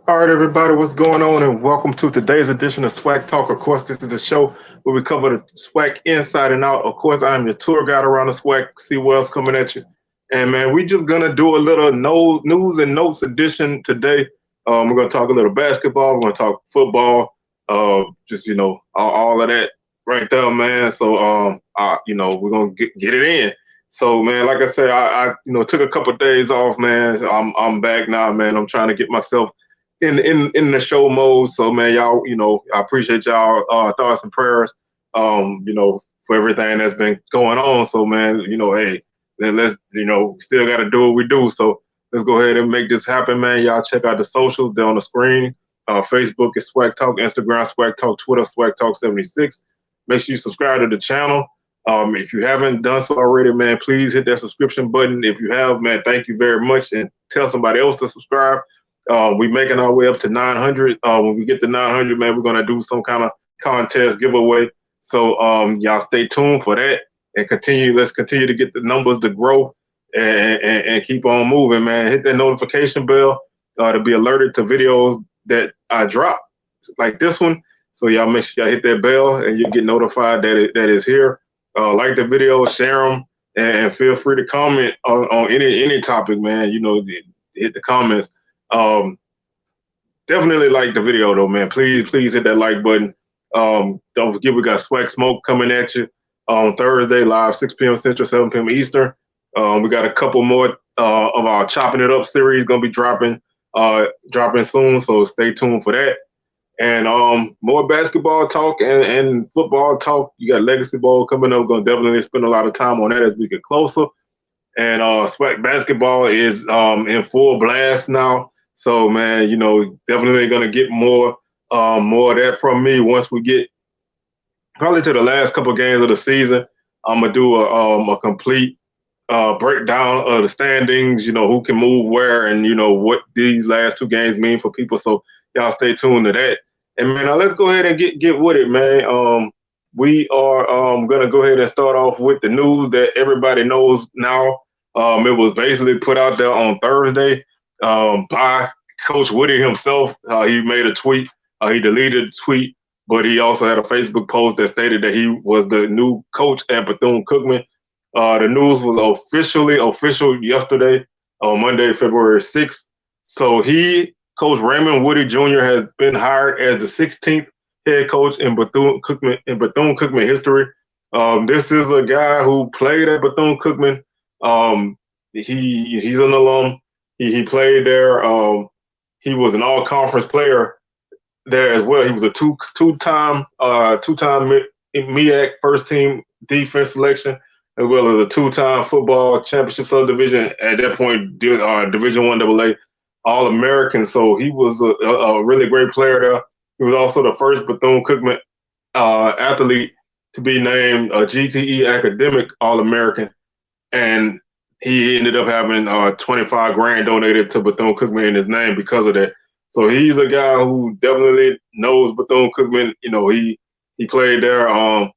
All right, everybody, what's going on? And welcome to today's edition of SWAC Talk. Of course, this is the show where we cover the SWAC inside and out. Of course, I'm your tour guide around the SWAC. See what else coming at you. And man, we just gonna do a little no news and notes edition today. We're gonna talk a little basketball. We're gonna talk football. Just all of that right there, man. So we're gonna get it in. So man, like I said, I took a couple of days off, man. I'm back now, man. I'm trying to get myself in the show mode. So man, y'all, I appreciate y'all thoughts and prayers, for everything that's been going on. So man, hey, then let's, still got to do what we do. So let's go ahead and make this happen, man. Y'all check out the socials. They're on the screen. Facebook is SWAC Talk, Instagram SWAC Talk, Twitter SWAC Talk 76. Make sure you subscribe to the channel. If you haven't done so already, man, please hit that subscription button. If you have, man, thank you very much, and tell somebody else to subscribe. We're making our way up to 900. When we get to 900, man, we're going to do some kind of contest giveaway. So y'all stay tuned for that and let's continue to get the numbers to grow and keep on moving, man. Hit that notification bell to be alerted to videos that I drop like this one. So y'all make sure y'all hit that bell and you get notified that it's here. Like the video, share them, and feel free to comment on any topic, man. Hit the comments. Definitely like the video though, man. Please hit that like button. Don't forget we got SWAC Smoke coming at you on Thursday, live 6 p.m. Central, 7 p.m. Eastern. We got a couple more of our Chopping It Up series gonna be dropping soon, so stay tuned for that. And more basketball talk and football talk. You got Legacy Bowl coming up. Gonna definitely spend a lot of time on that as we get closer. And SWAC Basketball is in full blast now. So man, definitely gonna get more of that from me once we get probably to the last couple of games of the season. I'm gonna do a complete breakdown of the standings. Who can move where, and what these last two games mean for people. So y'all stay tuned to that. And man, now let's go ahead and get with it, man. We are gonna go ahead and start off with the news that everybody knows now. It was basically put out there on Thursday by Coach Woodie himself. He made a tweet. He deleted the tweet, but he also had a Facebook post that stated that he was the new coach at Bethune-Cookman. The news was official yesterday, on Monday, February 6th. So Coach Raymond Woodie Jr. has been hired as the 16th head coach in Bethune-Cookman history. This is a guy who played at Bethune-Cookman. He's an alum. He played there. He was an all-conference player there as well. He was a two-time MEAC first-team defense selection, as well as a two-time football championship subdivision. At that point, Division I AA All-American. So he was a really great player there. He was also the first Bethune-Cookman athlete to be named a GTE Academic All-American. And he ended up having $25,000 donated to Bethune-Cookman in his name because of that. So he's a guy who definitely knows Bethune-Cookman. He played there a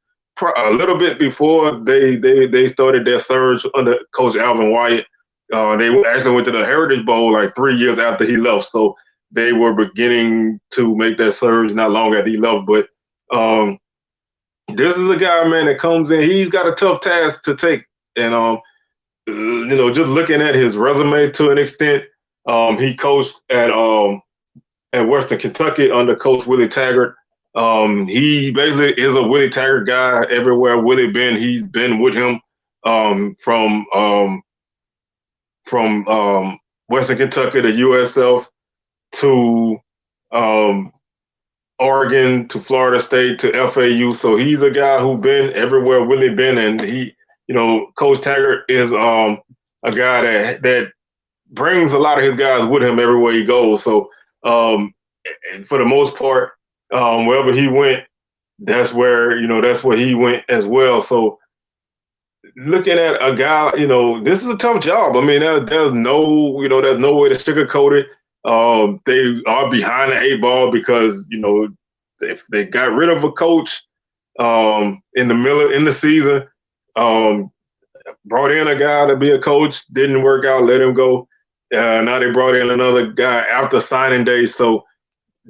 little bit before they started their surge under Coach Alvin Wyatt. They actually went to the Heritage Bowl like 3 years after he left. So they were beginning to make that surge not long after he left. But this is a guy, man, that comes in. He's got a tough task to take. And just looking at his resume to an extent, he coached at Western Kentucky under Coach Willie Taggart. He basically is a Willie Taggart guy. Everywhere Willie been, he's been with him from Western Kentucky to USF to Oregon to Florida State to FAU. So he's a guy who been everywhere Willie been, and Coach Taggart is a guy that brings a lot of his guys with him everywhere he goes. So for the most part, wherever he went, that's where he went as well. So looking at a guy, this is a tough job. I mean, there's no way to sugarcoat it. They are behind the 8 ball because they got rid of a coach in the season. Brought in a guy to be a coach, didn't work out, let him go. Now they brought in another guy after signing day, so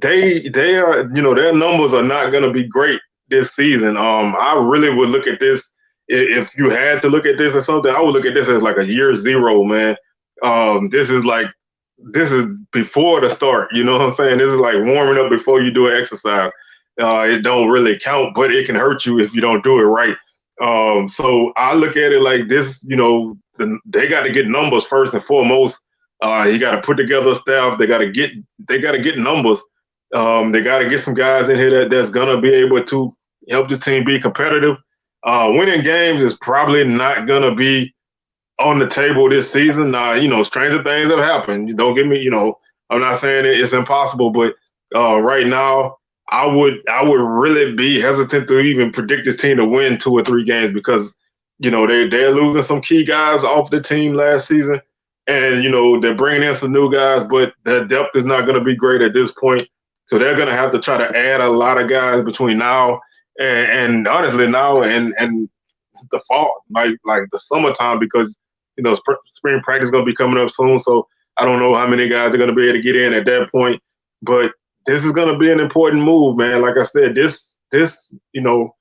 they are, their numbers are not going to be great this season. I really would look at this, if you had to look at this or something, I would look at this as like a year zero, man. This is before the start. You know what I'm saying? This is like warming up before you do an exercise. It don't really count, but it can hurt you if you don't do it right. So I look at it like this. They got to get numbers first and foremost. You got to put together a staff. They got to get numbers. They got to get some guys in here that's gonna be able to help the team be competitive. Winning games is probably not gonna be on the table this season. Stranger things have happened. Don't get me. I'm not saying it's impossible, but right now, I would really be hesitant to even predict this team to win 2 or 3 games because they're losing some key guys off the team last season, and they're bringing in some new guys, but their depth is not going to be great at this point. So they're going to have to try to add a lot of guys between now and honestly now and the fall, like the summertime, because spring practice is going to be coming up soon. So I don't know how many guys are going to be able to get in at that point, but this is going to be an important move, man. Like I said, this I know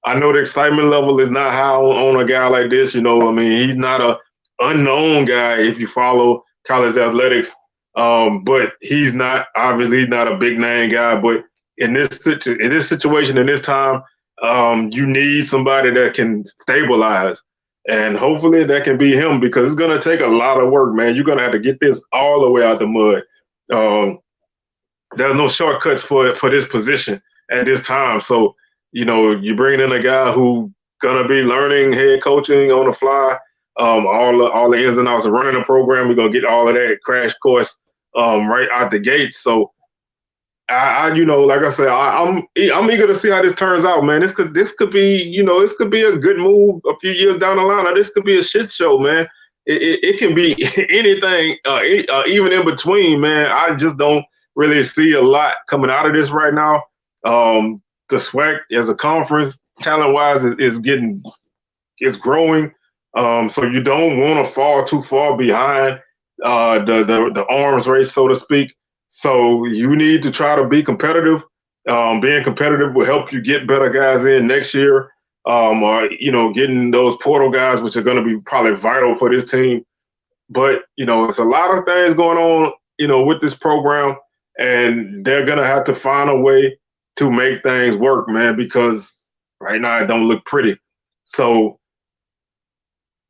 the excitement level is not high on a guy like this. He's not a unknown guy if you follow college athletics. But he's not a big name guy. But in this situation, in this time, you need somebody that can stabilize, and hopefully that can be him because it's gonna take a lot of work, man. You're gonna have to get this all the way out the mud. There's no shortcuts for this position at this time. So you bring in a guy who gonna be learning head coaching on the fly, all the ins and outs of running a program. We're gonna get all of that crash course right out the gates. So like I said, I'm eager to see how this turns out, man. This could be, this could be a good move a few years down the line, or this could be a shit show, man. It can be anything, even in between, man. I just don't really see a lot coming out of this right now. The SWAC as a conference, talent-wise, is growing. So you don't want to fall too far behind the arms race, so to speak. So you need to try to be competitive. Being competitive will help you get better guys in next year. Or getting those portal guys, which are going to be probably vital for this team. But it's a lot of things going on, with this program, and they're going to have to find a way to make things work, man, because right now it don't look pretty. So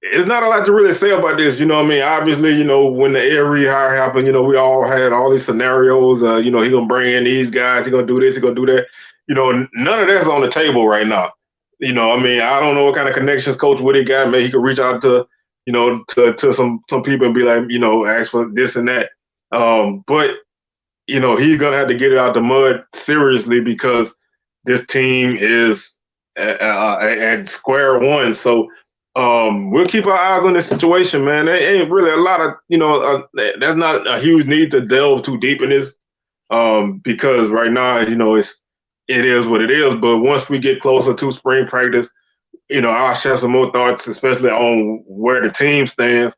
it's not a lot to really say about this, Obviously, when the air rehire happened, we all had all these scenarios. He gonna bring in these guys, he gonna do this, he gonna do that. None of that's on the table right now. I don't know what kind of connections Coach Woodie got. Maybe he could reach out to, to some people and be like, ask for this and that. But he's gonna have to get it out the mud seriously because this team is at square one. So we'll keep our eyes on this situation, man. There ain't really a lot of, there's not a huge need to delve too deep in this because right now, it is what it is. But once we get closer to spring practice, I'll share some more thoughts, especially on where the team stands,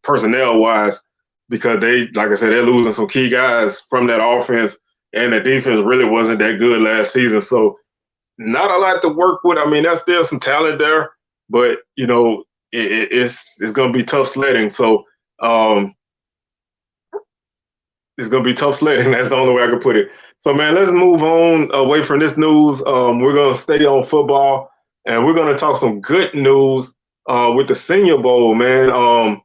personnel-wise, because like I said, they're losing some key guys from that offense, and the defense really wasn't that good last season. So not a lot to work with. There's still some talent there, but it's going to be tough sledding. So it's going to be tough sledding. That's the only way I can put it. So man, let's move on away from this news. We're going to stay on football, and we're going to talk some good news with the Senior Bowl, man.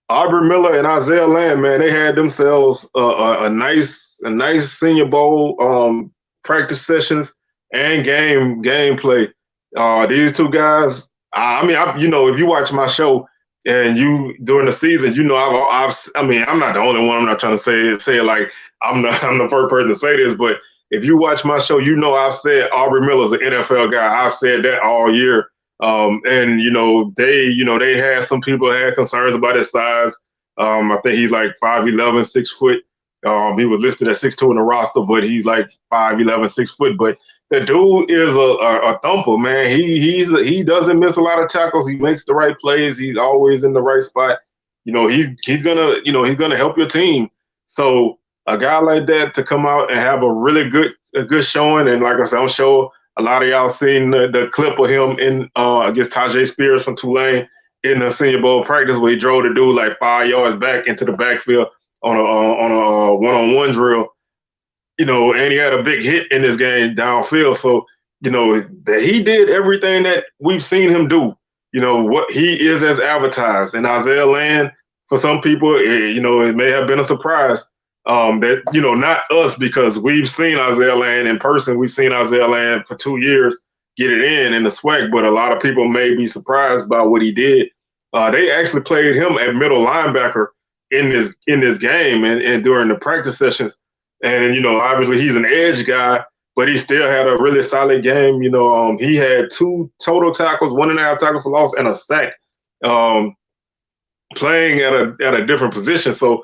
Aubrey Miller and Isaiah Lamb, man, they had themselves a nice Senior Bowl practice sessions and gameplay. These two guys, if you watch my show and you during the season, I'm not the only one. I'm not trying to say it like I'm the first person to say this, but if you watch my show, I've said Aubrey Miller's an NFL guy. I've said that all year. They had some people had concerns about his size. I think he's like 5'11", 6 foot. He was listed at 6'2" in the roster, but he's like 5'11", 6 foot. But the dude is a thumper, man. He doesn't miss a lot of tackles. He makes the right plays. He's always in the right spot. he's gonna help your team. So a guy like that to come out and have a good showing, and like I said, I'm sure a lot of y'all seen the clip of him in against Tajay Spears from Tulane in the Senior Bowl practice where he drove the dude like 5 yards back into the backfield on a one-on-one drill. And he had a big hit in this game downfield. So, that he did everything that we've seen him do. What he is as advertised. And Isaiah Land, for some people, it may have been a surprise that, not us, because we've seen Isaiah Land in person. We've seen Isaiah Land for 2 years get it in the SWAC, but a lot of people may be surprised by what he did. They actually played him at middle linebacker in this game and during the practice sessions. And, obviously he's an edge guy, but he still had a really solid game. He had 2 total tackles, 1.5 tackles for loss, and a sack, playing at a different position. So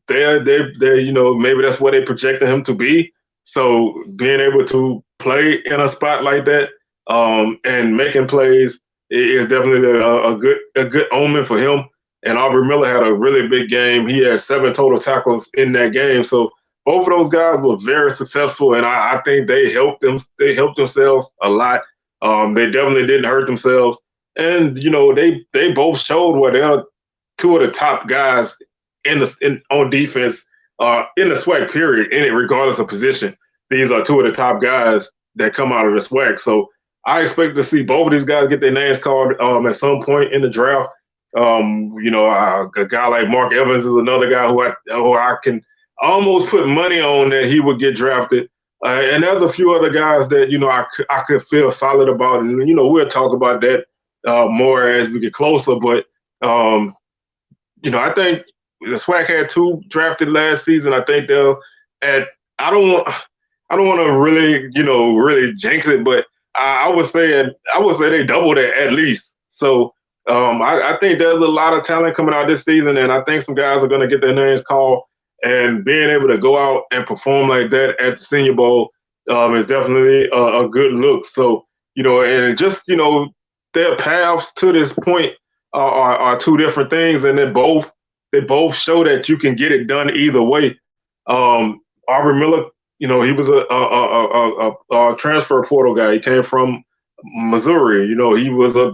they maybe that's what they projected him to be. So being able to play in a spot like that and making plays is definitely a good omen for him. And Aubrey Miller had a really big game. He had 7 total tackles in that game. So both of those guys were very successful, and I think they helped them. They helped themselves a lot. They definitely didn't hurt themselves, and they both showed what they're 2 of the top guys on defense in the SWAC period. In it, regardless of position, these are 2 of the top guys that come out of the SWAC. So I expect to see both of these guys get their names called at some point in the draft. A guy like Mark Evans is another guy who I can almost put money on that he would get drafted. And there's a few other guys that, I could feel solid about. And, we'll talk about that more as we get closer. But, I think the SWAC had 2 drafted last season. I think they'll I don't want to really, really jinx it, but I would say they doubled it at least. So I think there's a lot of talent coming out this season, and I think some guys are going to get their names called. And being able to go out and perform like that at the Senior Bowl is definitely a good look. So, and just, their paths to this point are 2 different things, and they both show that you can get it done either way. Aubrey Miller, he was a transfer portal guy. He came from Missouri. He was a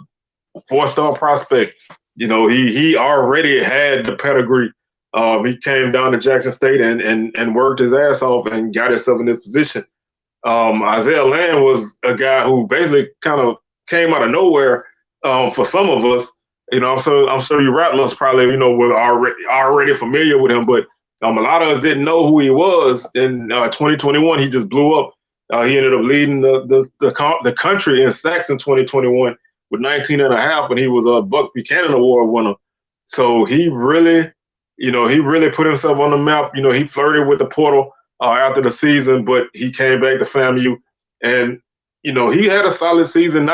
4-star prospect. He already had the pedigree. He came down to Jackson State and worked his ass off and got himself in this position. Isaiah Land was a guy who basically kind of came out of nowhere for some of us. I'm sure you Rattlers probably, were already familiar with him, but a lot of us didn't know who he was. In 2021, he just blew up. He ended up leading the country in sacks in 2021 with 19 and a half, and he was a Buck Buchanan Award winner. So he really put himself on the map. He flirted with the portal after the season, but he came back to FAMU, and he had a solid season.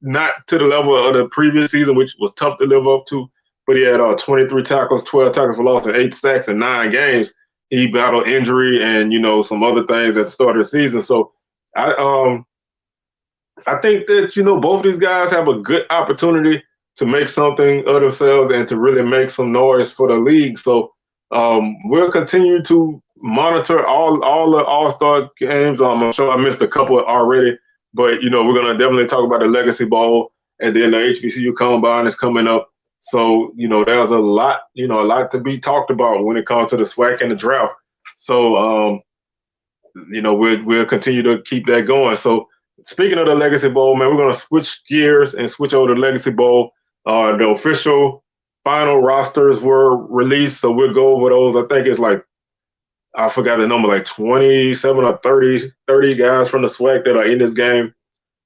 Not to the level of the previous season, which was tough to live up to. But he had 23 tackles, 12 tackles for loss, and 8 sacks in 9 games. He battled injury and some other things at the start of the season. So I think that both of these guys have a good opportunity to make something of themselves and to really make some noise for the league. So we'll continue to monitor all the All-Star games. I'm sure I missed a couple already, but we're gonna definitely talk about the Legacy Bowl, and then the HBCU Combine is coming up. So there's a lot to be talked about when it comes to the SWAC and the draft. So we'll continue to keep that going. So speaking of the Legacy Bowl, man, we're gonna switch gears and switch over to the Legacy Bowl. The official final rosters were released, so we'll go over those. I think it's I forgot the number, 27 or 30 guys from the SWAC that are in this game.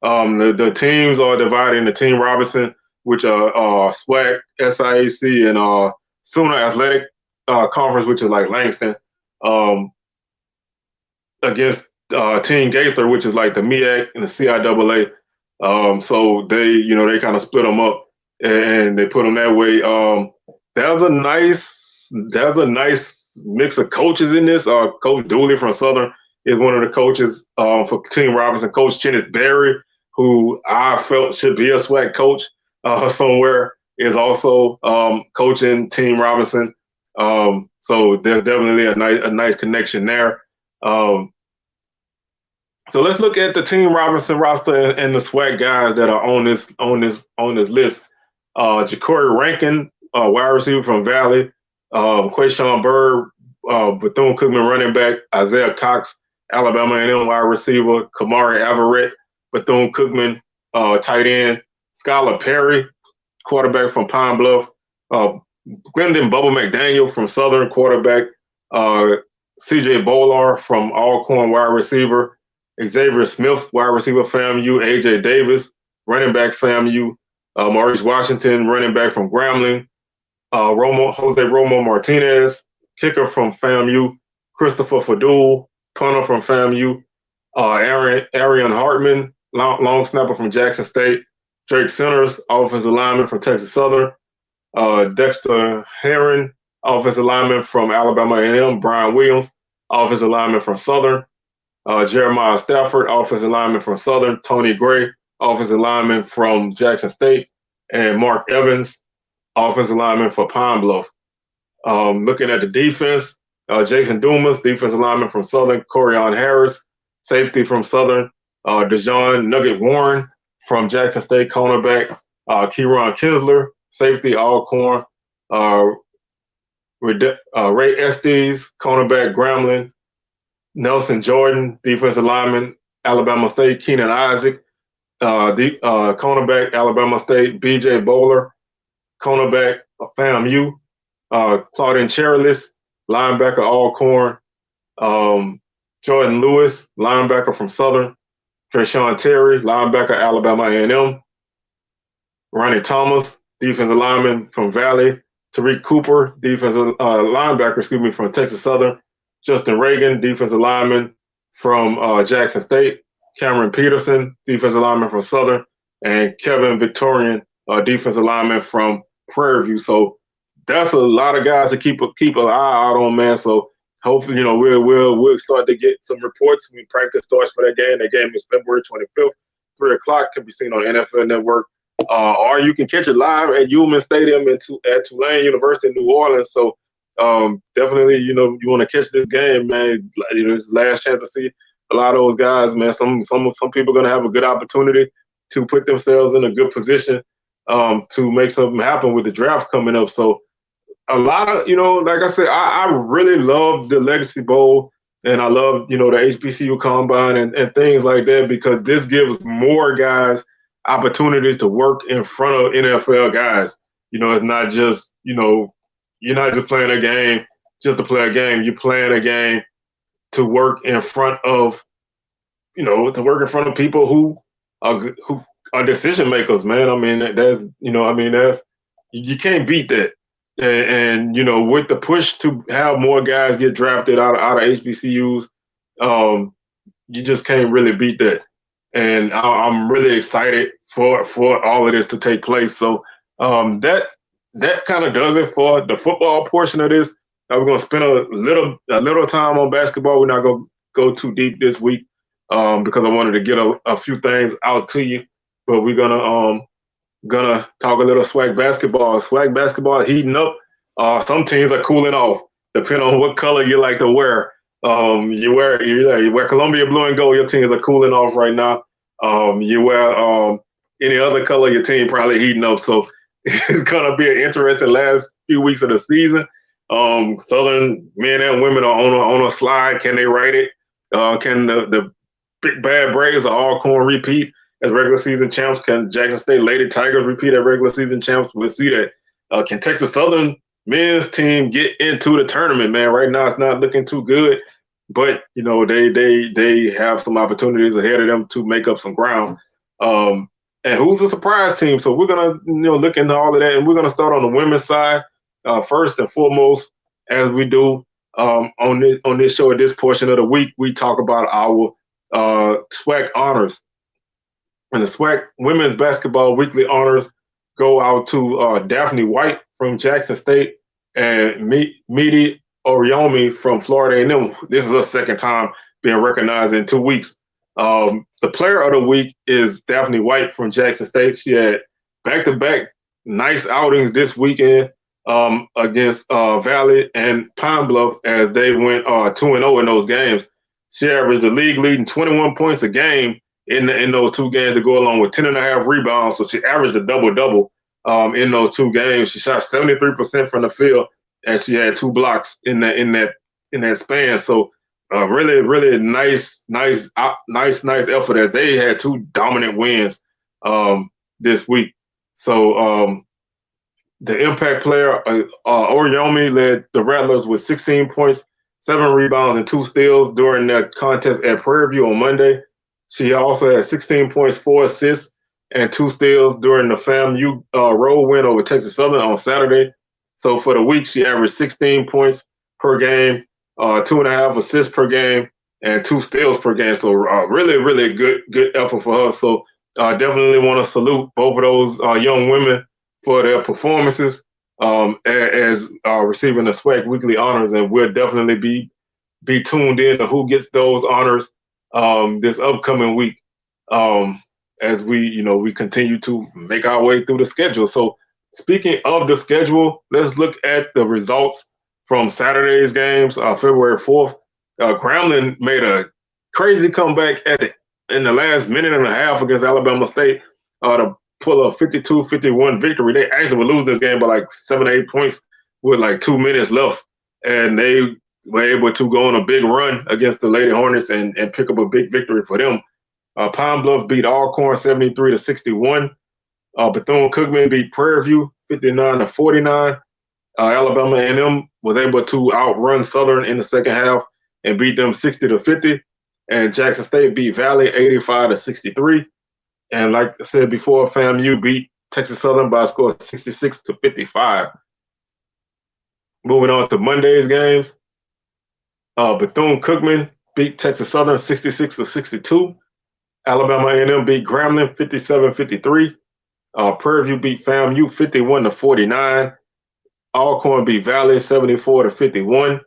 The teams are divided into Team Robinson, which are SWAC, SIAC, and Sooner Athletic Conference, which is like Langston, against Team Gaither, which is like the MEAC and the CIAA. So they kind of split them up and they put them that way. There's a nice mix of coaches in this. Coach Dooley from Southern is one of the coaches for Team Robinson. Coach Kenneth Berry, who I felt should be a SWAC coach somewhere. is also coaching Team Robinson. So there's definitely a nice connection there. So let's look at the Team Robinson roster and the SWAC guys that are on this list. Ja'Cory Rankin, wide receiver from Valley. Quayshawn Bird, Bethune-Cookman running back. Isaiah Cox, Alabama A&M wide receiver. Kamari Averett, Bethune-Cookman tight end. Skylar Perry, quarterback from Pine Bluff. Glendon Bubba McDaniel from Southern, quarterback. CJ Bolar from Alcorn, wide receiver. Xavier Smith, wide receiver, FAMU. AJ Davis, running back, FAMU. Maurice Washington, running back from Grambling. Jose Romo Martinez, kicker from FAMU. Christopher Fadul, punter from FAMU. Arian Hartman, long snapper from Jackson State. Drake Centers, offensive lineman from Texas Southern. Dexter Heron, offensive lineman from Alabama A&M. Brian Williams, offensive lineman from Southern. Jeremiah Stafford, offensive lineman from Southern. Tony Gray, offensive lineman from Jackson State. And Mark Evans, offensive lineman for Pine Bluff. Looking at the defense, Jason Dumas, defensive lineman from Southern. Corian Harris, safety from Southern. Dejon Nugget Warren from Jackson State, cornerback. Kieron Kinsler, safety, Alcorn. Ray Estes, cornerback, Grambling. Nelson Jordan, defensive lineman, Alabama State. Keenan Isaac, cornerback, Alabama State. BJ Bowler, cornerback, FAMU. Claudine Cherilus, linebacker, Alcorn. Jordan Lewis, linebacker from Southern. Kershawn Terry, linebacker, Alabama A&M. Ronnie Thomas, defensive lineman from Valley. Tariq Cooper, defensive linebacker, from Texas Southern. Justin Reagan, defensive lineman from Jackson State. Cameron Peterson, defensive lineman from Southern. And Kevin Victorian, defensive lineman from Prairie View. So that's a lot of guys to keep an eye out on, man. So hopefully, we'll start to get some reports when practice starts for that game. That game is February 25th, 3 o'clock. Can be seen on NFL Network. Or you can catch it live at Ullman Stadium at Tulane University in New Orleans. So definitely, you want to catch this game, man. It's the last chance to see a lot of those guys, man. Some people are going to have a good opportunity to put themselves in a good position to make something happen with the draft coming up. So a lot of, like I said, I really love the Legacy Bowl, and I love, the HBCU Combine and things like that, because this gives more guys opportunities to work in front of NFL guys. It's not just, you're not just playing a game just to play a game. You're playing a game to work in front of, people who are decision makers, man. I mean, that's you can't beat that. And with the push to have more guys get drafted out of HBCUs, you just can't really beat that. And I'm really excited for all of this to take place. So that kind of does it for the football portion of this. Now we're gonna spend a little time on basketball. We're not gonna go too deep this week because I wanted to get a few things out to you. But we're gonna talk a little SWAC basketball. SWAC basketball heating up. Some teams are cooling off, depending on what color you like to wear. You wear Columbia blue and gold, your teams are cooling off right now. You wear any other color, your team probably heating up. So it's gonna be an interesting last few weeks of the season. Southern men and women are on a slide. Can they ride it? Can the big bad Braves of Alcorn repeat as regular season champs? Can Jackson State Lady Tigers repeat as regular season champs? We'll see that. Can Texas Southern men's team get into the tournament, man? Right now it's not looking too good, but they have some opportunities ahead of them to make up some ground. And who's a surprise team? So we're gonna look into all of that, and we're gonna start on the women's side first and foremost, as we do on this show. At this portion of the week, we talk about our SWAC honors, and the SWAC women's basketball weekly honors go out to Daphne White from Jackson State and Midi Oriomi from Florida A&M. This is her second time being recognized in 2 weeks. The player of the week is Daphne White from Jackson State. She had back-to-back nice outings this weekend against Valley and Pine Bluff as they went 2-0 in those games. She averaged the league leading 21 points a game in those two games to go along with 10.5 rebounds. So she averaged a double-double in those two games. She shot 73% from the field, and she had 2 blocks in that span. So really, really nice effort as they had 2 dominant wins this week. So the impact player, Oriomi, led the Rattlers with 16 points, 7 rebounds, and 2 steals during the contest at Prairie View on Monday. She also had 16 points, 4 assists, and 2 steals during the FAMU road win over Texas Southern on Saturday. So for the week, she averaged 16 points per game, 2.5 assists per game, and 2 steals per game. So really, really good effort for her. So definitely want to salute both of those young women for their performances as receiving the SWAC weekly honors, and we'll definitely be tuned in to who gets those honors this upcoming week as we continue to make our way through the schedule. So speaking of the schedule, let's look at the results from Saturday's games. February 4th, Grambling made a crazy comeback in the last minute and a half against Alabama State to pull a 52-51 victory. They actually would lose this game by like 7 or 8 points with like 2 minutes left, and they were able to go on a big run against the Lady Hornets and pick up a big victory for them. Pine Bluff beat Alcorn 73-61. Bethune-Cookman beat Prairie View 59-49. Alabama A&M was able to outrun Southern in the second half and beat them 60-50. And Jackson State beat Valley 85-63. And like I said before, FAMU beat Texas Southern by a score of 66-55. Moving on to Monday's games, Bethune-Cookman beat Texas Southern 66-62. Alabama A&M beat Grambling 57-53. Prairie View beat FAMU 51-49. Alcorn beat Valley 74-51.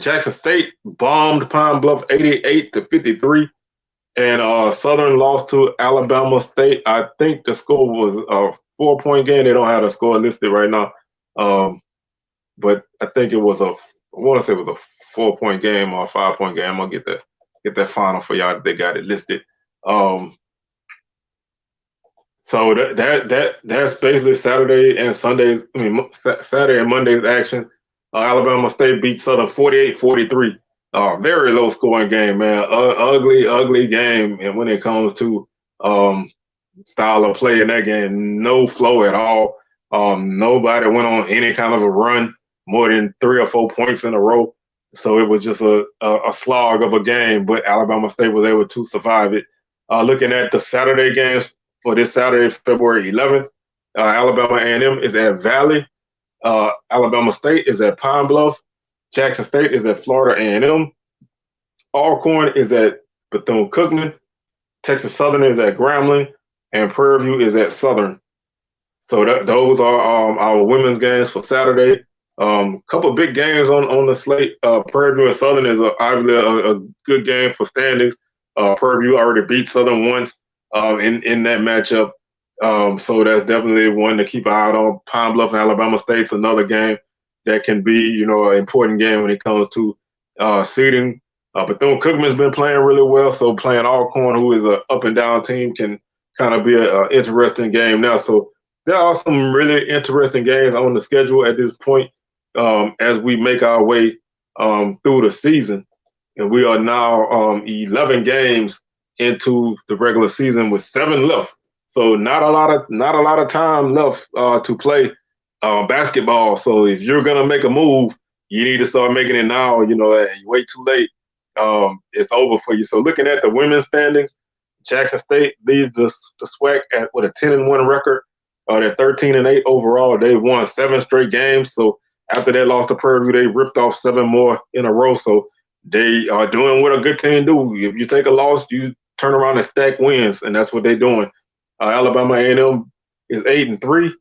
Jackson State bombed Pine Bluff 88-53. And Southern lost to Alabama State. I think the score was a 4-point game. They don't have the score listed right now. But I think I want to say it was a 4-point game or a 5-point game. I'm going to get that final for y'all. They got it listed. So that's basically Saturday and Sunday's. Saturday and Monday's action. Alabama State beat Southern 48-43. Very low scoring game, man. Ugly game. And when it comes to style of play in that game, no flow at all. Nobody went on any kind of a run more than 3 or 4 points in a row. So it was just a slog of a game, but Alabama State was able to survive it. Looking at the Saturday games for this Saturday, February 11th, Alabama A&M is at Valley. Alabama State is at Pine Bluff. Jackson State is at Florida A&M. Alcorn is at Bethune-Cookman. Texas Southern is at Grambling. And Prairie View is at Southern. So those are our women's games for Saturday. Couple of big games on the slate. Prairie View and Southern is obviously a good game for standings. Prairie View already beat Southern once in that matchup. So that's definitely one to keep an eye on. Pine Bluff and Alabama State's another game that can be, an important game when it comes to seeding. Bethune-Cookman's been playing really well, so playing Alcorn, who is an up-and-down team, can kind of be an interesting game now. So there are some really interesting games on the schedule at this point as we make our way through the season. And we are now 11 games into the regular season with 7 left. So not a lot of time left to play basketball. So if you're gonna make a move, you need to start making it now. You wait too late, it's over for you. So looking at the women's standings, Jackson State leads the SWAC with a 10-1 record. They're 13-8 overall. They've won 7 straight games. So after that loss to Prairie View, they ripped off 7 more in a row. So they are doing what a good team do. If you take a loss, you turn around and stack wins, and that's what they're doing. Alabama A&M is 8-3,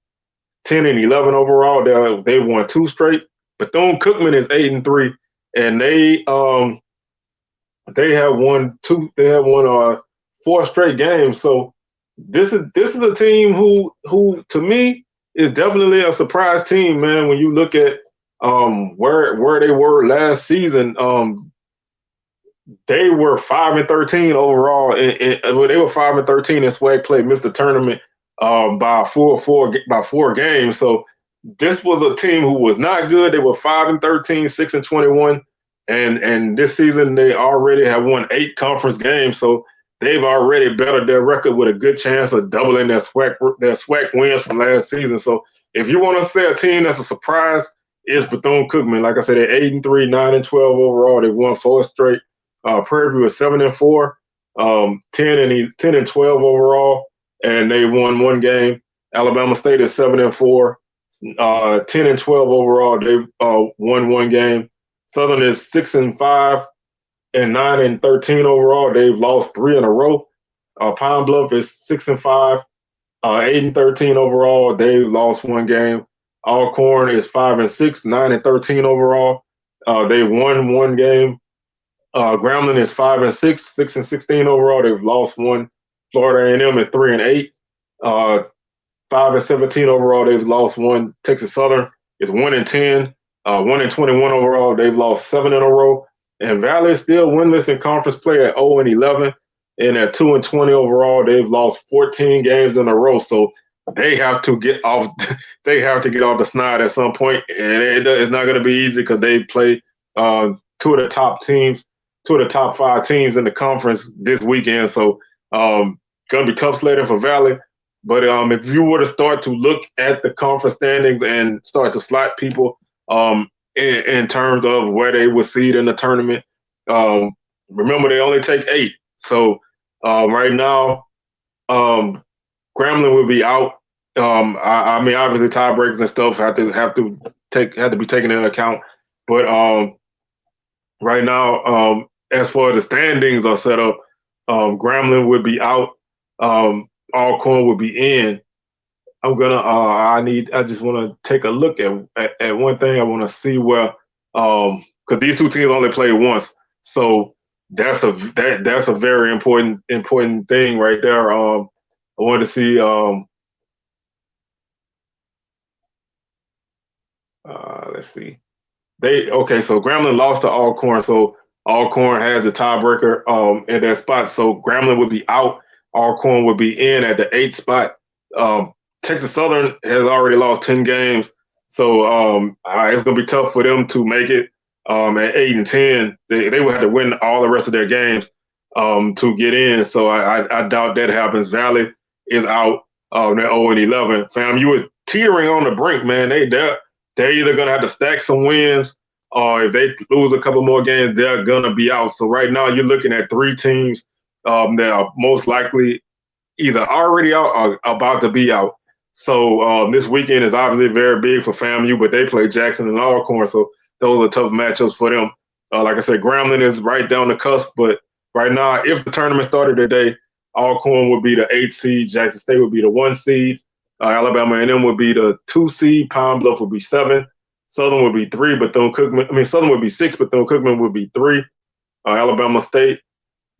10-11 overall. They won 2 straight. Bethune-Cookman is 8-3, and they have won 4 straight games. So this is a team who to me is definitely a surprise team, man. When you look at where they were last season, they were 5-13 overall. Well, they were 5-13 in SWAC play, missed the tournament by four games. So this was a team who was not good. They were 5-13, 6-21, and this season they already have won 8 conference games. So they've already bettered their record with a good chance of doubling their SWAC wins from last season. So if you want to say a team that's a surprise, it's Bethune-Cookman. Like I said, they're 8-3, 9-12 overall. They won 4 straight. Prairie View is 7-4, 10-12 overall, and they won 1 game. Alabama State is 7-4, 10-12 overall. They won 1 game. Southern is 6-5 and 9-13 overall. They've lost 3 in a row. Pine Bluff is 6-5, 8-13 overall. They've lost 1 game. Alcorn is 5-6, 9-13 overall. They won 1 game. Grambling is 5-6, 6-16 overall. They've lost 1. Florida A&M is 3-8, 5-17 overall. They've lost 1. Texas Southern is 1-10, 1-21 overall. They've lost 7 in a row. And Valley is still winless in conference play at 0-11, and at 2-20 overall. They've lost 14 games in a row. So they have to get off. They have to get off the snide at some point, and it's not going to be easy because they play 2 of the top teams. 2 of the top 5 teams in the conference this weekend. So going to be tough sledding for Valley. But if you were to start to look at the conference standings and start to slot people in terms of where they would seed in the tournament, remember they only take 8. So right now, Grambling will be out. I mean, obviously tiebreakers and stuff have to be taken into account. But right now, as far as the standings are set up, Grambling would be out. Alcorn would be in. I just want to take a look at one thing. I want to see where, because these 2 teams only played once, so that's a very important thing right there. I wanted to see. Let's see. So Grambling lost to Alcorn, so Alcorn has the tiebreaker in their spot. So Grambling would be out. Alcorn would be in at the 8th spot. Texas Southern has already lost 10 games, so it's going to be tough for them to make it at 8 and 10. They would have to win all the rest of their games to get in. So I doubt that happens. Valley is out. They're 0 and 11. Fam, you were teetering on the brink, man. They're either going to have to stack some wins, or if they lose a couple more games, they're going to be out. So right now you're looking at 3 teams that are most likely either already out or about to be out. So this weekend is obviously very big for FAMU, but they play Jackson and Alcorn, so those are tough matchups for them. Like I said, Grambling is right down the cusp, but right now, if the tournament started today, Alcorn would be the 8th seed, Jackson State would be the 1 seed, Alabama A&M would be the 2 seed, Pine Bluff would be 7, Southern would be 3, Southern would be 6, Bethune-Cookman would be 3, Alabama State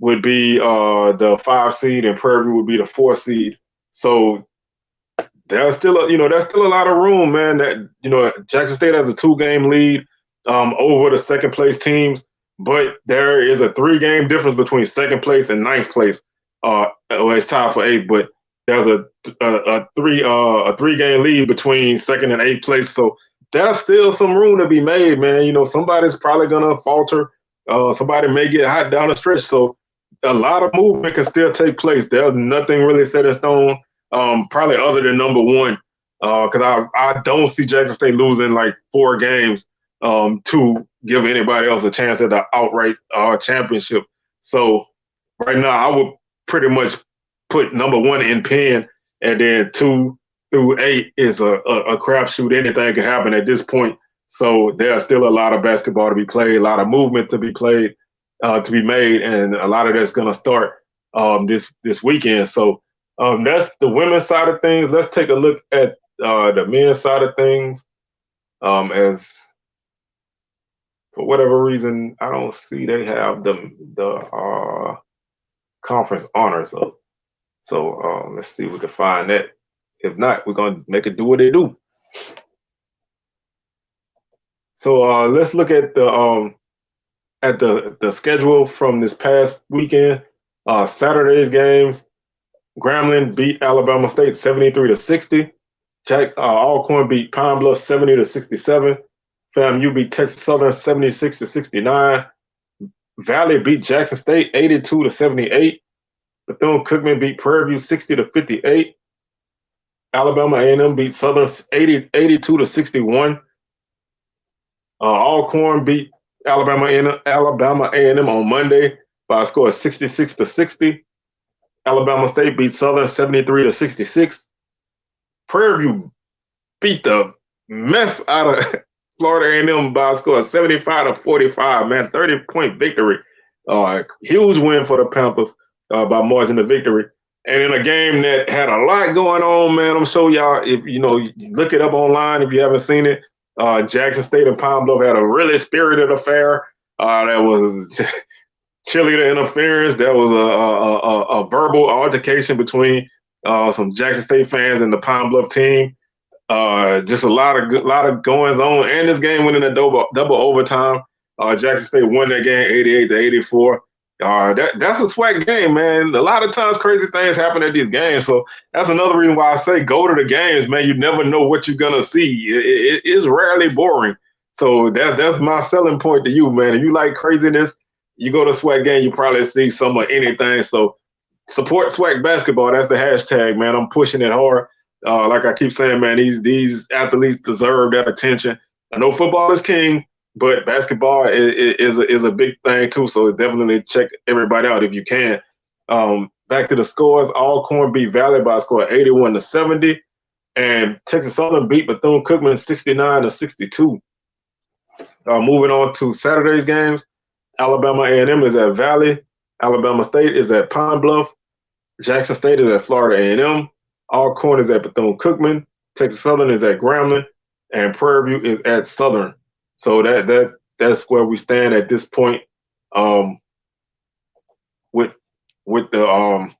would be the 5 seed, and Prairie View would be the 4 seed. So there's still a lot of room, man. That Jackson State has a 2-game lead over the second place teams, but there is a 3-game difference between second place and 9th place. It's tied for 8th, but there's a 3-game lead between 2nd and 8th place. So there's still some room to be made, man. Somebody's probably gonna falter. Somebody may get hot down the stretch. So a lot of movement can still take place. There's nothing really set in stone. Probably other than number 1, because I don't see Jackson State losing like 4 games to give anybody else a chance at the outright championship. So right now, I would pretty much put number 1 in pen, and then 2 through 8 is a crapshoot. Anything can happen at this point. So there's still a lot of basketball to be played, a lot of movement to be played, to be made, and a lot of that's going to start this weekend. So that's the women's side of things. Let's take a look at the men's side of things. As for whatever reason, I don't see they have the conference honors up. So let's see if we can find that. If not, we're gonna make it do what they do. So let's look at the schedule from this past weekend. Saturday's games: Grambling beat Alabama State 73-60. Alcorn beat Pine Bluff 70-67. FAMU beat Texas Southern 76-69. Valley beat Jackson State 82-78. Bethune-Cookman beat Prairie View 60-58. Alabama A&M beat Southern 82-61. Alcorn beat Alabama A&M on Monday by a score of 66-60. Alabama State beat Southern 73-66. Prairie View beat the mess out of Florida A&M by a score of 75-45. Man, 30-point victory. Huge win for the Panthers by margin of victory. And in a game that had a lot going on, man, I'm sure y'all, if you look it up online if you haven't seen it. Jackson State and Pine Bluff had a really spirited affair. That was cheerleader interference. There was a verbal altercation between some Jackson State fans and the Pine Bluff team. Just a lot of goings on, and this game went in a double overtime. Jackson State won that game 88-84. That's a SWAC game, man. A lot of times crazy things happen at these games, so that's another reason why I say go to the games, man. You never know what you're gonna see. It is rarely boring, so that's my selling point to you, man. If you like craziness, you go to SWAC game, you probably see some of anything. So support SWAC basketball. That's the hashtag, man. I'm pushing it hard. Like I keep saying, man, these athletes deserve that attention. I know football is king, but basketball is a big thing too. So definitely check everybody out if you can. Back to the scores: Alcorn beat Valley by a score of 81-70, and Texas Southern beat Bethune-Cookman 69-62. Moving on to Saturday's games: Alabama A&M is at Valley, Alabama State is at Pine Bluff, Jackson State is at Florida A&M. Alcorn is at Bethune-Cookman, Texas Southern is at Grambling, and Prairie View is at Southern. So that's where we stand at this point with the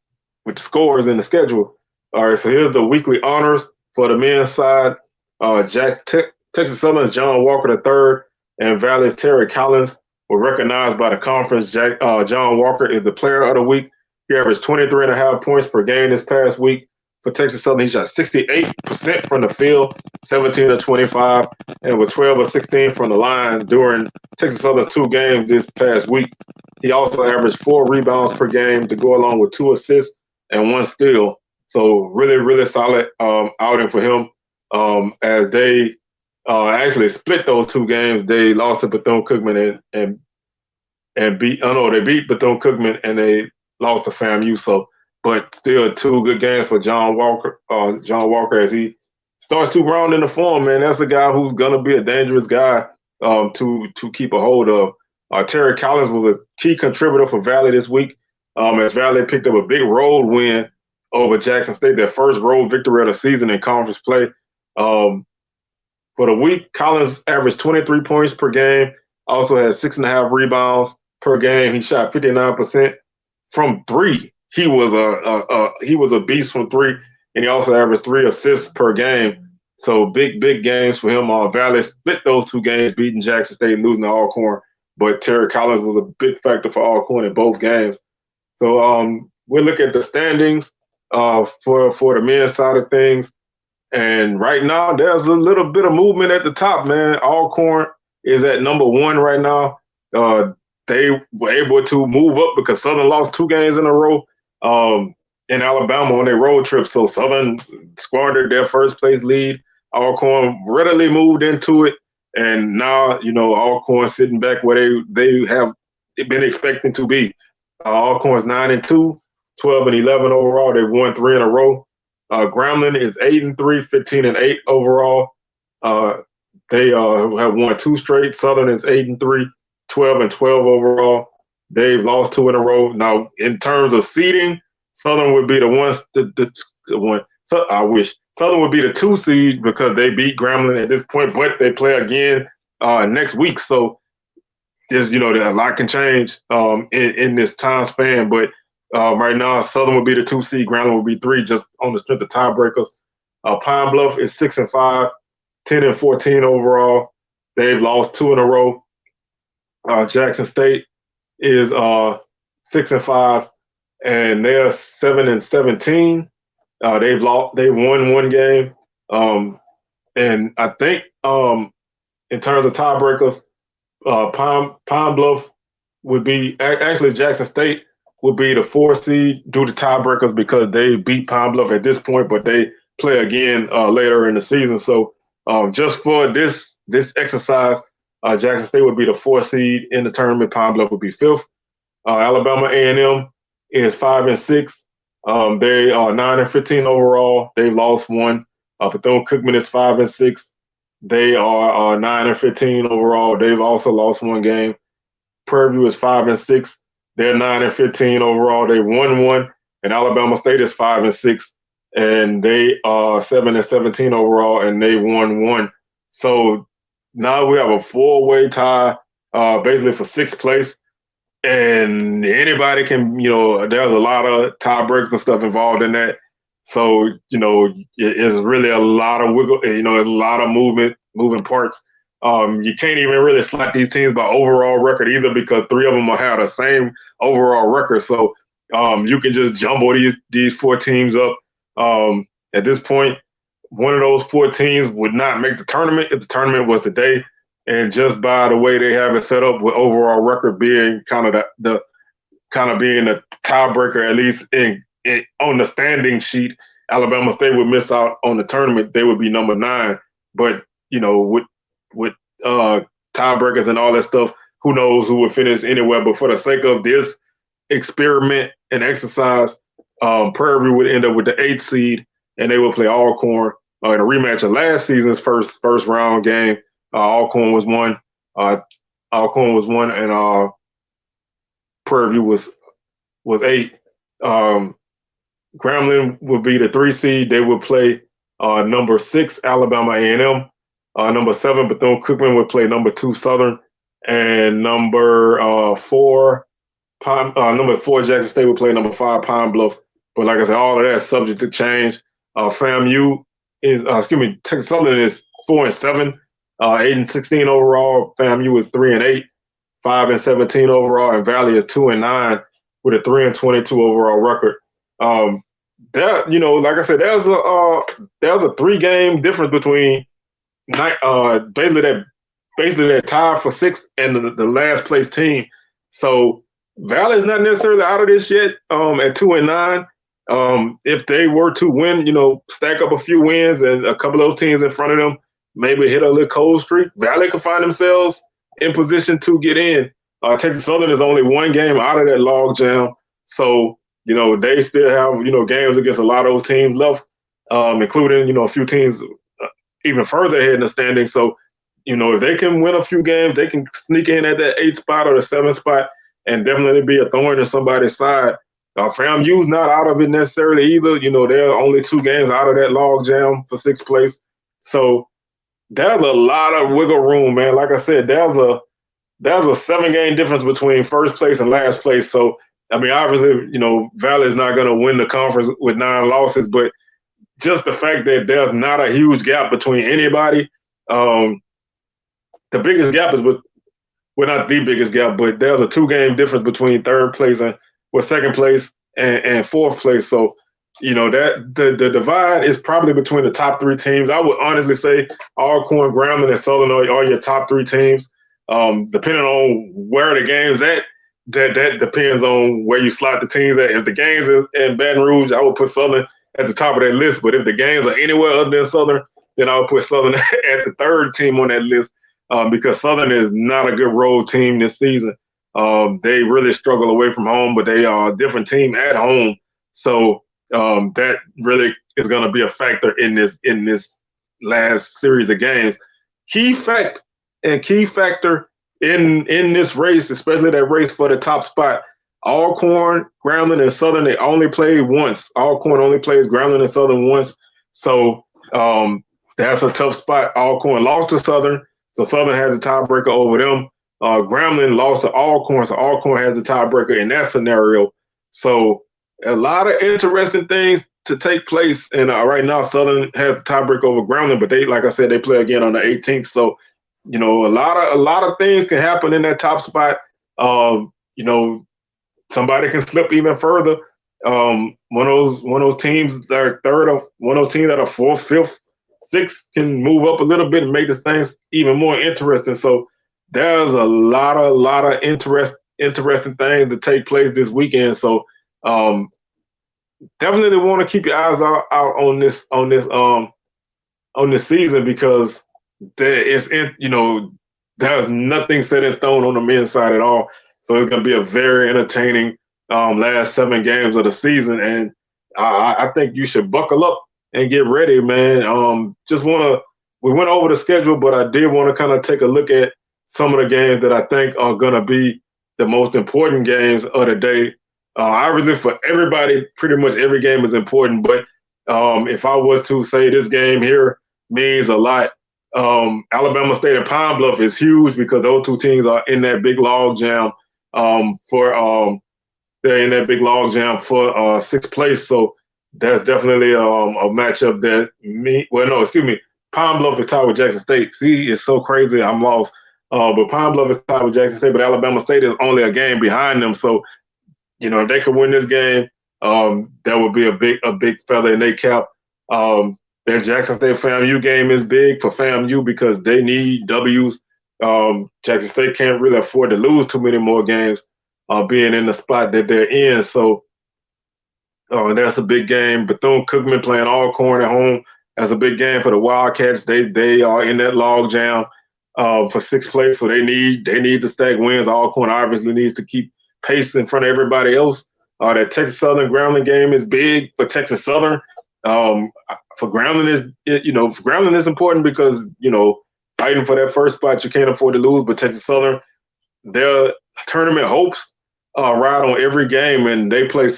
scores and the schedule. All right, so here's the weekly honors for the men's side. Texas Southern's John Walker III and Valley's Terry Collins were recognized by the conference. John Walker is the player of the week. He averaged 23.5 points per game this past week. For Texas Southern, he shot 68% from the field, 17-25, and with 12-16 from the line during Texas Southern's 2 games this past week. He also averaged 4 rebounds per game to go along with 2 assists and 1 steal. So really, really solid outing for him. As they actually split those 2 games, they lost to Bethune-Cookman and beat Bethune-Cookman and they lost to FAMU. So. But still 2 good games for John Walker. As he starts to round in the form, man. That's a guy who's gonna be a dangerous guy to keep a hold of. Terry Collins was a key contributor for Valley this week, as Valley picked up a big road win over Jackson State, their first road victory of the season in conference play. For the week, Collins averaged 23 points per game. Also had 6.5 rebounds per game. He shot 59% from 3. He was a beast from 3, and he also averaged 3 assists per game. So big games for him. Valley split those 2 games, beating Jackson State and losing to Alcorn. But Terry Collins was a big factor for Alcorn in both games. So we'll look at the standings for the men's side of things. And right now, there's a little bit of movement at the top, man. Alcorn is at number 1 right now. They were able to move up because Southern lost 2 games in a row. In Alabama on their road trip. So Southern squandered their first place lead. Alcorn readily moved into it. And now, Alcorn sitting back where they have been expecting to be. Alcorn's 9-2, 12-11 overall. They've won 3 in a row. Grambling is 8-3, 15-8 overall. They have won 2 straight. Southern is 8-3, 12-12 overall. They've lost 2 in a row. Now, in terms of seeding, Southern would be the one. So I wish Southern would be the 2 seed because they beat Grambling at this point, but they play again next week. So there's a lot can change in this time span. But Right now, Southern would be the 2 seed, Grambling would be 3, just on the strength of tiebreakers. Pine Bluff is 6-5, 10-14 overall. They've lost 2 in a row. Jackson State is 6-5, and they're 7-17. They've won 1 game, and I think in terms of tiebreakers, Pine Bluff would be actually Jackson State would be the 4 seed due to tiebreakers because they beat Pine Bluff at this point, but they play again later in the season. So just for this exercise, Jackson State would be the 4 seed in the tournament. Pine Bluff would be 5th. Alabama A&M is 5-6. They are 9-15 overall. They've lost 1. Bethune-Cookman is 5-6. They are 9-15 overall. They've also lost 1 game. Prairie View is 5-6. They're 9-15 overall. They won 1. And Alabama State is 5-6, and they are 7-17 overall, and they won 1. So now we have a 4-way tie, basically for 6th place. And anybody can, there's a lot of tie breaks and stuff involved in that. So, it's really a lot of wiggle, there's a lot of moving parts. You can't even really slot these teams by overall record either because 3 of them will have the same overall record. So you can just jumble these 4 teams up. At this point, one of those 4 teams would not make the tournament if the tournament was today. And just by the way they have it set up with overall record being kind of being the tiebreaker, at least on the standing sheet, Alabama State would miss out on the tournament. They would be number 9. But with tiebreakers and all that stuff, who knows who would finish anywhere. But for the sake of this experiment and exercise, Prairie View would end up with the 8th seed, and they would play Alcorn in a rematch of last season's first round game. Alcorn was 1. Alcorn was 1, and Prairie View was 8. Grambling would be the 3 seed. They would play number 6 Alabama A&M. Number 7 Bethune-Cookman would play number 2 Southern, and number 4 Jackson State would play number 5 Pine Bluff. But like I said, all of that is subject to change. FAMU is Texas Southern is 4-7. 8-16 overall. FAMU is 3-8, 5-17 overall, and Valley is 2-9 with a 3-22 overall record. Like I said, there's a 3-game difference between basically that tie for 6th and the last place team. So Valley's not necessarily out of this yet. At 2-9, if they were to win, stack up a few wins and a couple of those teams in front of them, maybe hit a little cold streak, Valley could find themselves in position to get in. Texas Southern is only 1 game out of that log jam. So, they still have, games against a lot of those teams left, including, a few teams even further ahead in the standings. So, if they can win a few games, they can sneak in at that 8th spot or the 7th spot and definitely be a thorn in somebody's side. FAMU's not out of it necessarily either. They're only 2 games out of that log jam for 6th place. So, there's a lot of wiggle room, man. Like I said, there's a 7-game difference between first place and last place. So, obviously, Valley's not going to win the conference with 9 losses, but just the fact that there's not a huge gap between anybody. The biggest gap is not the biggest gap, but there's a 2-game difference between 3rd place and 2nd place and 4th place. So, that the divide is probably between the top 3 teams. I would honestly say Alcorn, Grambling, and Southern are your top 3 teams. Depending on where the game's at, that depends on where you slot the teams at. If the game's in Baton Rouge, I would put Southern at the top of that list. But if the games are anywhere other than Southern, then I would put Southern at the 3rd team on that list because Southern is not a good road team this season. They really struggle away from home, but they are a different team at home. So that really is going to be a factor in this last series of games. Key factor in this race, especially that race for the top spot, Alcorn, Grambling, and Southern, they only played once. Alcorn only plays Grambling and Southern once. So that's a tough spot. Alcorn lost to Southern, so Southern has a tiebreaker over them. Grambling lost to Alcorn, so Alcorn has a tiebreaker in that scenario. So a lot of interesting things to take place. And right now, Southern has the tiebreak over Grambling, but they, like I said, they play again on the 18th. So, you know, a lot of things can happen in that top spot. You know, somebody can slip even further. One of those teams that are third, or one of those teams that are fourth, fifth, sixth can move up a little bit and make this thing even more interesting. So there's a lot of interesting things to take place this weekend. So definitely want to keep your eyes out on this season, because there's nothing set in stone on the men's side at all. So it's going to be a very entertaining last 7 games of the season, and I think you should buckle up and get ready, man. We went over the schedule, but I did want to kind of take a look at some of the games that I think are going to be the most important games of the day. Obviously, for everybody, pretty much every game is important, but if I was to say this game here means a lot, Alabama State and Pine Bluff is huge, because those two teams are in that big log jam they're in that big log jam for 6th place. So that's definitely a matchup that Pine Bluff is tied with Jackson State. See, it's so crazy. I'm lost. But Pine Bluff is tied with Jackson State, but Alabama State is only a game behind them. So, you know, if they could win this game, that would be a big feather in their cap. That Jackson State FAMU game is big for FAMU because they need W's. Jackson State can't really afford to lose too many more games, being in the spot that they're in. So that's a big game. Bethune-Cookman playing Alcorn at home. That's a big game for the Wildcats. They are in that log jam for 6th place, so they need to stack wins. Alcorn obviously needs to keep pace in front of everybody else. That Texas Southern Grambling game is big for Texas Southern. For Grambling Grambling is important because, you know, fighting for that first spot, you can't afford to lose. But Texas Southern, their tournament hopes ride on every game, and they play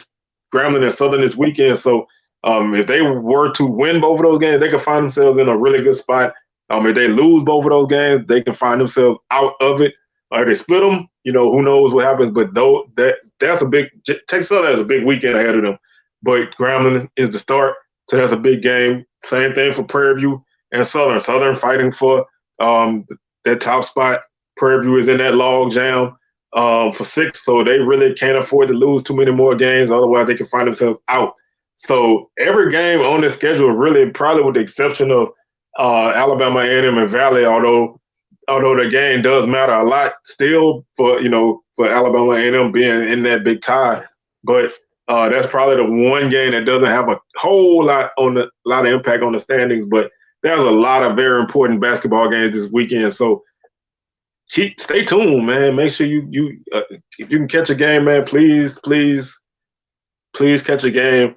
Grambling and Southern this weekend. So if they were to win both of those games, they could find themselves in a really good spot. If they lose both of those games, they can find themselves out of it. If they split them, you know, who knows what happens. But that's a big – Texas Southern has a big weekend ahead of them. But Grambling is the start, so that's a big game. Same thing for Prairie View and Southern. Southern fighting for that top spot. Prairie View is in that log jam for 6th, so they really can't afford to lose too many more games. Otherwise, they can find themselves out. So every game on this schedule, really, probably with the exception of Alabama A&M and Valley, although the game does matter a lot still for Alabama A&M being in that big tie. But that's probably the one game that doesn't have a whole lot of impact on the standings. But there's a lot of very important basketball games this weekend. So stay tuned, man. Make sure you if you can catch a game, man, please catch a game.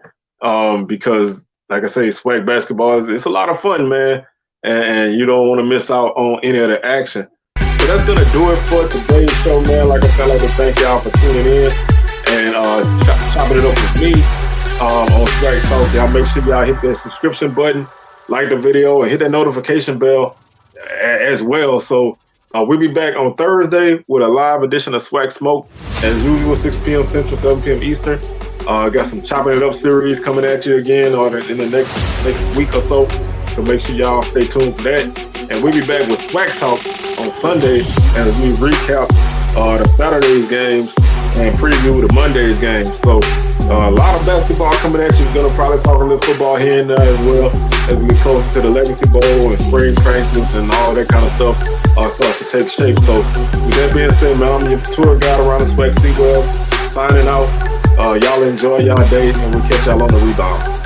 Because like I say, SWAC basketball it's a lot of fun, man. And you don't want to miss out on any of the action. So that's going to do it for today's show, man. Like I said, I'd like to thank y'all for tuning in and chopping it up with me on SWACTalk. Y'all make sure y'all hit that subscription button, like the video, and hit that notification bell as well. So we'll be back on Thursday with a live edition of SWAC Smoke, as usual, 6 p.m. Central, 7 p.m. Eastern. Got some Chopping It Up series coming at you again in the next week or so. So make sure y'all stay tuned for that. And we'll be back with SWACTalk on Sunday as we recap the Saturday's games and preview the Monday's games. So a lot of basketball coming at you. We're going to probably talk a little football here and there as well as we get closer to the Legacy Bowl and spring practice and all that kind of stuff starts to take shape. So with that being said, man, I'm your tour guide around the SWAC Seawell, signing out. Y'all enjoy y'all day, and we'll catch y'all on the rebound.